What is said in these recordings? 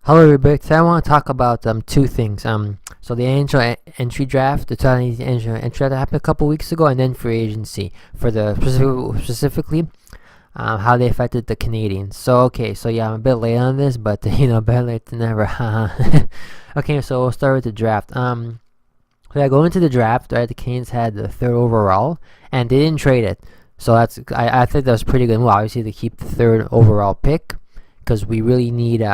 Hello everybody. Today I want to talk about two things. So the NHL entry draft, the 2018 NHL entry draft that happened a couple weeks ago, and then free agency for the specifically how they affected the Canadians. So yeah, I'm a bit late on this, but better late than never. Okay, so we'll start with the draft. So yeah, going into the draft, right, the Canes had the third overall, and they didn't trade it. So I think that was pretty good. Well, obviously to keep the third overall pick, because we really need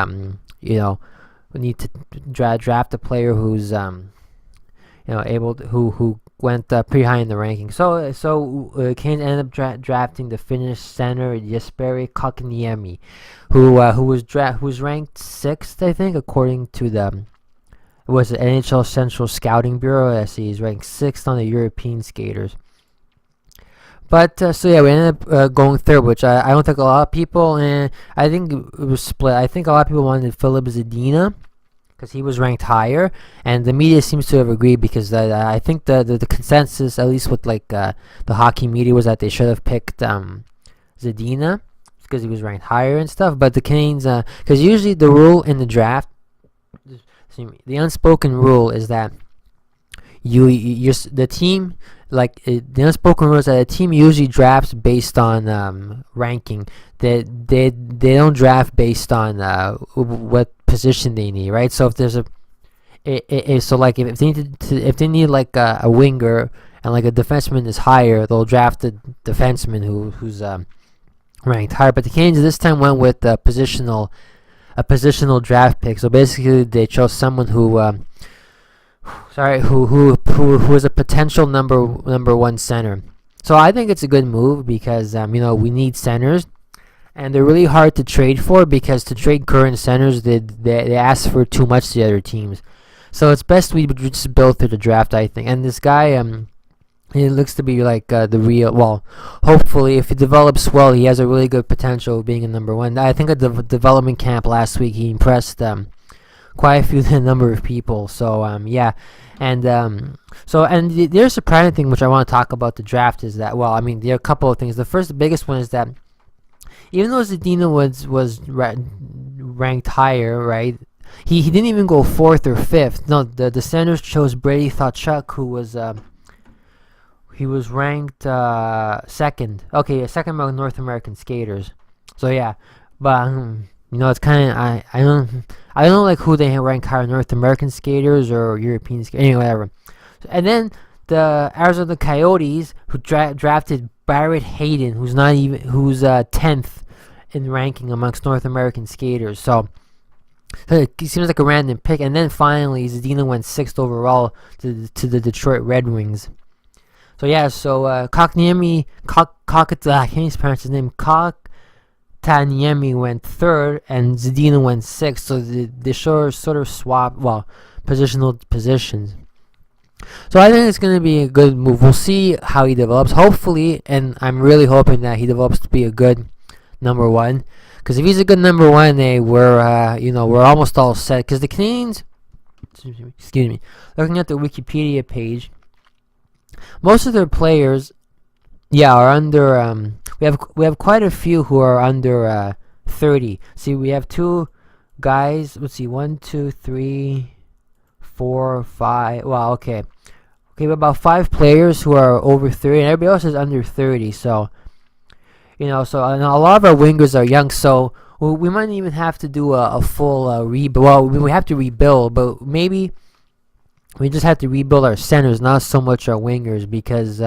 we need to draft a player who's able to, who went pretty high in the ranking. So Canes ended up drafting the Finnish center Jesperi Kotkaniemi, who was ranked sixth, I think, according to the NHL Central Scouting Bureau. I see he's ranked sixth on the European skaters. But so yeah, we ended up going third, which I don't think a lot of people, and I think it was split. I think a lot of people wanted Philip Zadina because he was ranked higher, and the media seems to have agreed because I think the consensus, at least with the hockey media, was that they should have picked Zadina because he was ranked higher and stuff. But the Canes, because usually the rule in the draft, the unspoken rule is that the team. The unspoken rule is that a team usually drafts based on ranking. They don't draft based on what position they need, right? So if there's if they need a winger and a defenseman is higher, they'll draft a defenseman who's ranked higher. But the Canes this time went with a positional draft pick. So basically, they chose someone who is a potential number one center. So I think it's a good move because we need centers, and they're really hard to trade for because to trade current centers they ask for too much to the other teams. So it's best we just build through the draft, I think. And this guy he looks to be the real. Well, hopefully if he develops well, he has a really good potential of being a number one. I think at the development camp last week he impressed quite a few number of people. So yeah, and there's a surprising thing which I want to talk about the draft is that, well, I mean, there are a couple of things. The biggest one is that even though Zadina was ranked higher, right, he didn't even go fourth or fifth. No, the centers chose Brady Tkachuk, who was he was ranked second. Okay, second among North American skaters. So yeah, but it's kind of I don't know who they rank higher, North American skaters or European skaters, anyway, whatever. And then the Arizona Coyotes, who drafted Barrett Hayden, who's 10th in ranking amongst North American skaters. So it seems like a random pick. And then finally, Zadina went 6th overall to the Detroit Red Wings. So yeah, Kotkaniemi, I can't pronounce his name, Kotkaniemi went 3rd, and Zadina went 6th. So they sort of swap, positional positions. So I think it's going to be a good move. We'll see how he develops. Hopefully, and I'm really hoping that he develops to be a good number one. Because if he's a good number one, we're almost all set. Because the Canadians, excuse me, looking at the Wikipedia page, most of their players, are under. We have quite a few who are under 30. See, we have two guys. Let's see, 1, 2, 3, 4, 5. Well, okay. We have about 5 players who are over 30, and everybody else is under 30. So, and a lot of our wingers are young. So we might even have to do a full rebuild. Well, we have to rebuild, but maybe we just have to rebuild our centers, not so much our wingers, because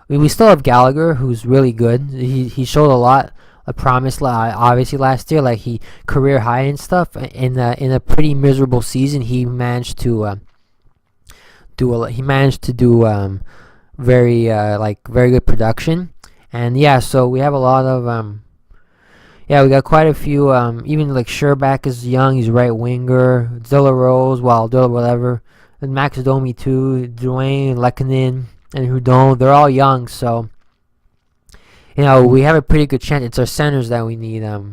we still have Gallagher, who's really good. He showed a lot of promise, obviously last year, he career high and stuff. In a pretty miserable season, he managed to do very good production. And yeah, so we have a lot of we got quite a few. Even Sherbak is young, he's right winger. Zilla Rose, whatever. And Max Domi too, Dwayne, Lekanen, and Houdon, they're all young, so we have a pretty good chance. It's our centers that we need a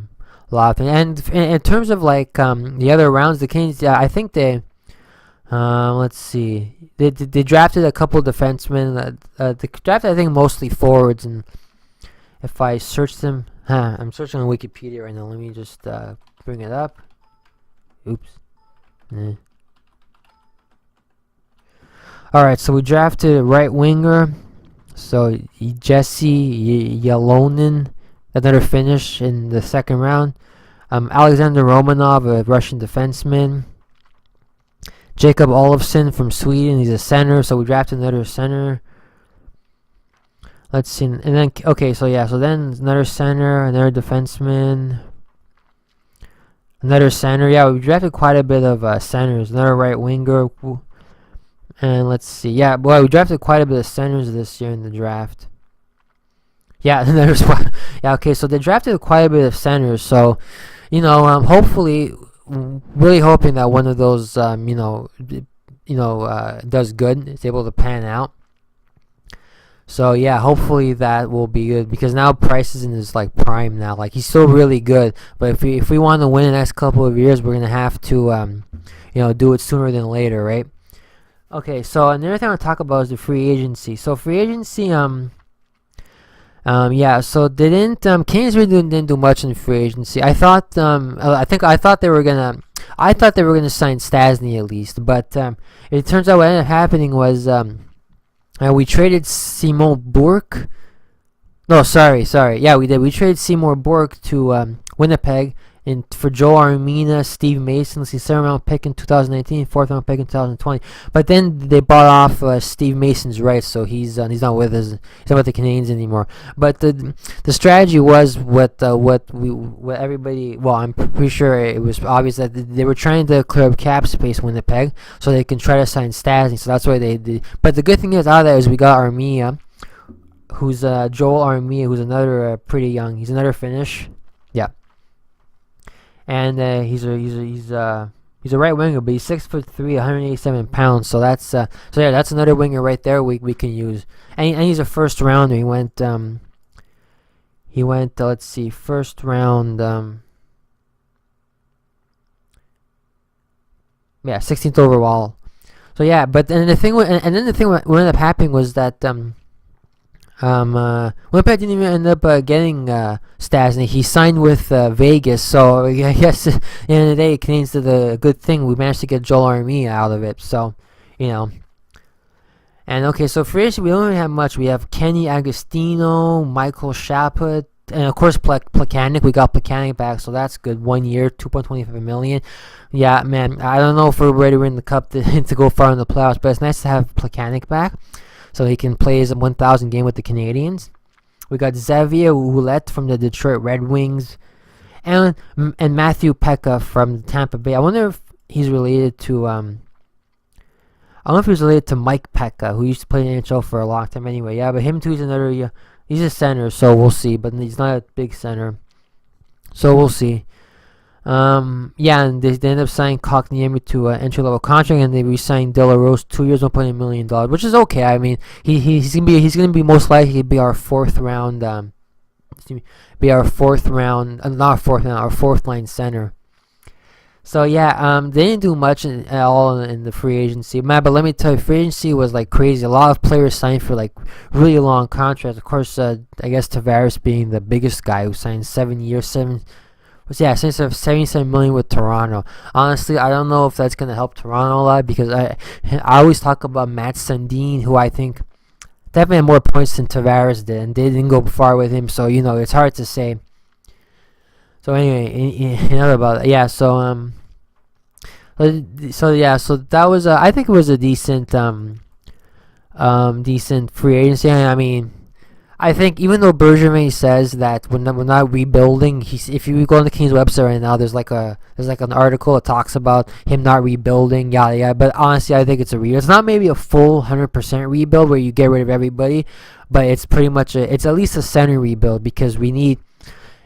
lot of. And in terms of the other rounds, the Canes, I think they let's see, they drafted a couple of defensemen. They drafted, I think, mostly forwards, and if I search them, I'm searching on Wikipedia right now. Let me just bring it up. Oops. Eh. All right, so we drafted a right winger. So Jesse Yalonen, another Finnish in the second round. Alexander Romanov, a Russian defenseman. Jacob Olofsson from Sweden, he's a center. So we drafted another center. Let's see, and then okay, so yeah, so then another center, another defenseman, another center. Yeah, we drafted quite a bit of centers. Another right winger, and let's see. Yeah, boy, we drafted quite a bit of centers this year in the draft. Yeah, there's yeah. Okay, so they drafted quite a bit of centers. So, hopefully, really hoping that one of those, does good. Is able to pan out. So yeah, hopefully that will be good because now Price is in his like prime now. Like he's still really good, but if we want to win the next couple of years, we're gonna have to do it sooner than later, right? Okay, so another thing I want to talk about is the free agency. So free agency, yeah. So they didn't. Canes really didn't do much in free agency. I thought I thought they were gonna sign Stasny at least, but it turns out what ended up happening was we traded Simon Bourque. No, sorry. Yeah, we did. We traded Seymour Bourque to Winnipeg for Joe Armina, Steve Mason. See, 7th-round pick in 2019, 4th-round pick in 2020. But then they bought off Steve Mason's rights, so he's not with us. He's not with the Canadiens anymore. But the strategy was what everybody. Well, I'm pretty sure it was obvious that they were trying to clear up cap space Winnipeg, so they can try to sign Stasny. So that's why they did. But the good thing is out of that is we got Armia, who's Joel Armia, who's another pretty young. He's another Finnish. Yeah. And he's a right winger, but he's 6'3", 187 pounds. So that's that's another winger right there we can use. And he's a first rounder. He went let's see, first round 16th overall. So yeah, but then the thing what ended up happening was that Winnipeg didn't even end up getting Stasny. He signed with Vegas, so I guess at the end of the day, Canadiens did a good thing. We managed to get Joel Armia out of it, so And okay, so for us, we don't really have much. We have Kenny Agostino, Michael Chaput, and of course Plekanec. We got Plekanec back, so that's good. 1 year, $2.25 million. Yeah, man, I don't know if we're ready to win the cup to go far in the playoffs, but it's nice to have Plekanec back, so he can play his 1,000 game with the Canadiens. We got Xavier Ouellet from the Detroit Red Wings, and Matthew Pekka from Tampa Bay. I wonder if he's related to I don't know if he's related to Mike Pekka, who used to play in the NHL for a long time. Anyway, yeah, but him too is another. He's a center, so we'll see. But he's not a big center, so we'll see. Yeah, and they ended up signing Kotkaniemi to an entry-level contract, and they re-signed De La Rose 2 years, $1.8 million, which is okay. I mean, he's gonna be most likely to be our fourth line center. So yeah, they didn't do much at all in the free agency, man. But let me tell you, free agency was like crazy. A lot of players signed for like really long contracts. Of course, I guess Tavares being the biggest guy who signed 7 years, since $77 million with Toronto. Honestly, I don't know if that's gonna help Toronto a lot because I always talk about Matt Sundin, who I think definitely had more points than Tavares did, and they didn't go far with him. So it's hard to say. So anyway, about that. Yeah. So that was I think it was a decent free agency. I mean, I think even though Bergevin says that we're not rebuilding, if you go on the Kings website right now, there's like an article that talks about him not rebuilding, yada yada. But honestly, I think it's a rebuild. It's not maybe a full 100% rebuild where you get rid of everybody, but it's pretty much it's at least a center rebuild because we need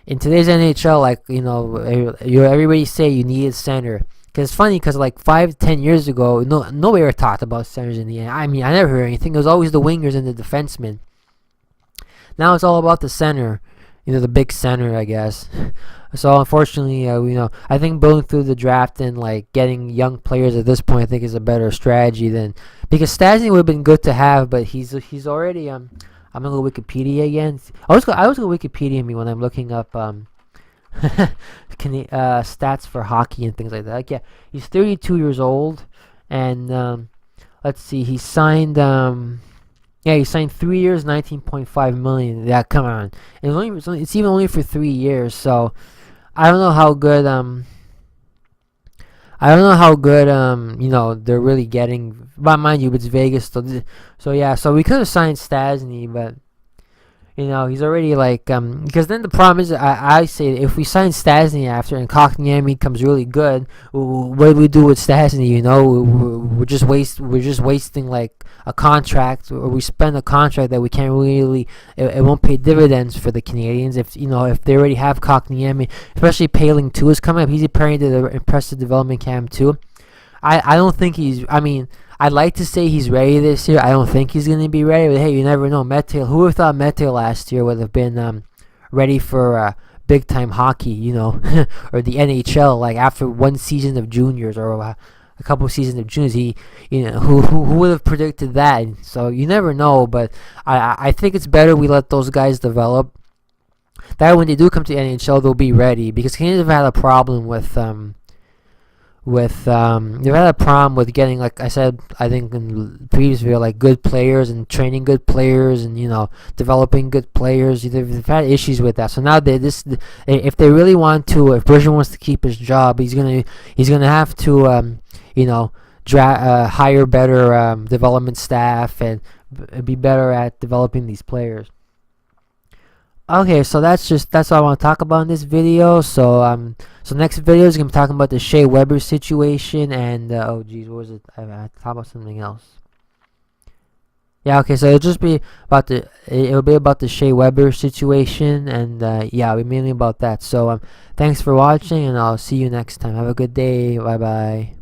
in today's NHL, like everybody say you need a center. Cause it's funny, cause like 5-10 years ago, nobody ever talked about centers in the end. I mean, I never heard anything. It was always the wingers and the defensemen. Now it's all about the center, the big center, I guess. So unfortunately, I think building through the draft and like getting young players at this point, I think is a better strategy than because Stasny would have been good to have, but he's already I'm gonna go Wikipedia again. I always go Wikipedia me when I'm looking up stats for hockey and things like that. Like, yeah, he's 32 years old, and let's see, he signed. Yeah, he signed 3 years, 19.5 million. Yeah, come on, it's even only for 3 years. So I don't know how good they're really getting. But mind you, it's Vegas, so yeah. So we could have signed Stasny, but he's already like because then the problem is I say if we sign Stasny after and Kotkaniemi comes really good, what do we do with Stasny? We're just wasting like a contract, or we spend a contract that we can't really it won't pay dividends for the Canadians if they already have Kotkaniemi, especially Paling too is coming up. He's apparently to the impressive development camp too. I don't think I'd like to say he's ready this year. I don't think he's going to be ready, but hey, you never know. Who would have thought Mete last year would have been ready for big time hockey, or the NHL, like after one season of juniors or a couple seasons of juniors. Who would have predicted that? So you never know, but I think it's better we let those guys develop. That way when they do come to the NHL, they'll be ready, because Canadians have had a problem they've had a problem with getting, like I said, I think in the previous video, like good players and training good players and developing good players. They've had issues with that. So now if they really want to, if Bergeron wants to keep his job, he's gonna have to hire better development staff and be better at developing these players. Okay, so that's all I want to talk about in this video. So next video is gonna be talking about the Shea Weber situation, and oh geez, what was it? I talk about something else. Yeah, okay, so it'll be about the Shea Weber situation, and yeah, it'll be mainly about that. So thanks for watching, and I'll see you next time. Have a good day. Bye bye.